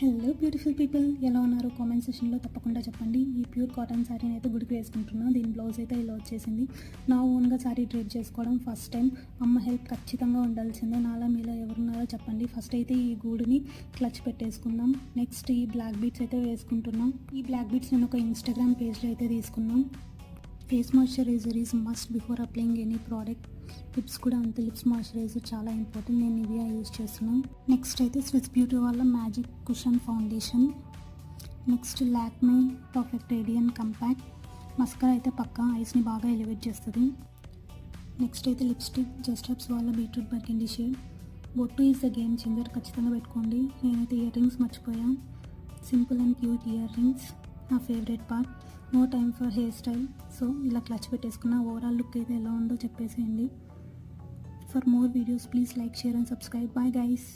Hello beautiful people, ఎలా ఉన్నారు? Comment సెక్షన్లో తప్పకుండా చెప్పండి. ఈ ప్యూర్ కాటన్ శారీని అయితే గుడికి వేసుకుంటున్నాను. దీని బ్లౌజ్ అయితే ఇలా వచ్చేసింది. నా ఓన్గా శారీ డ్రేప్ చేసుకోవడం ఫస్ట్ టైం. అమ్మ హెల్ప్ ఖచ్చితంగా ఉండాల్సిందే. నాలా మీలో ఎవరున్నారో చెప్పండి. ఫస్ట్ అయితే ఈ గూడుని క్లచ్ పెట్టేసుకుందాం. నెక్స్ట్ ఈ బ్లాక్ బీడ్స్ అయితే వేసుకుంటున్నాం. ఈ బ్లాక్ బీడ్స్ నేను ఒక ఇన్స్టాగ్రామ్ పేజ్లో అయితే తీసుకున్నాం. Face moisturiser is must before applying any product. Lips కూడా అంతే. లిప్స్ మాయిశ్చరైజర్ చాలా ఇంపార్టెంట్. నేను నివియా యూజ్ చేస్తున్నాను. నెక్స్ట్ అయితే స్విస్ బ్యూటీ వాళ్ళ magic cushion foundation. Next Lakme perfect radian compact mascara అయితే పక్కా ఐస్ని బాగా ఎలివేట్ చేస్తుంది. నెక్స్ట్ అయితే లిప్స్టిక్ జస్ట్ హెబ్స్ వాళ్ళ బీట్రూట్ బర్గండీ షేడ్. బొట్టు ఈజ్ ద గేమ్ చేంజర్, ఖచ్చితంగా పెట్టుకోండి. నేనైతే ఇయర్ రింగ్స్ మర్చిపోయాను. Simple and cute earrings నా favourite part. No time for hairstyle. So ఇలా క్లచ్ పెట్టేసుకున్న ఓవరాల్ లుక్ అయితే ఎలా ఉందో చెప్పేసేయండి. For more videos please like, share and subscribe. Bye guys.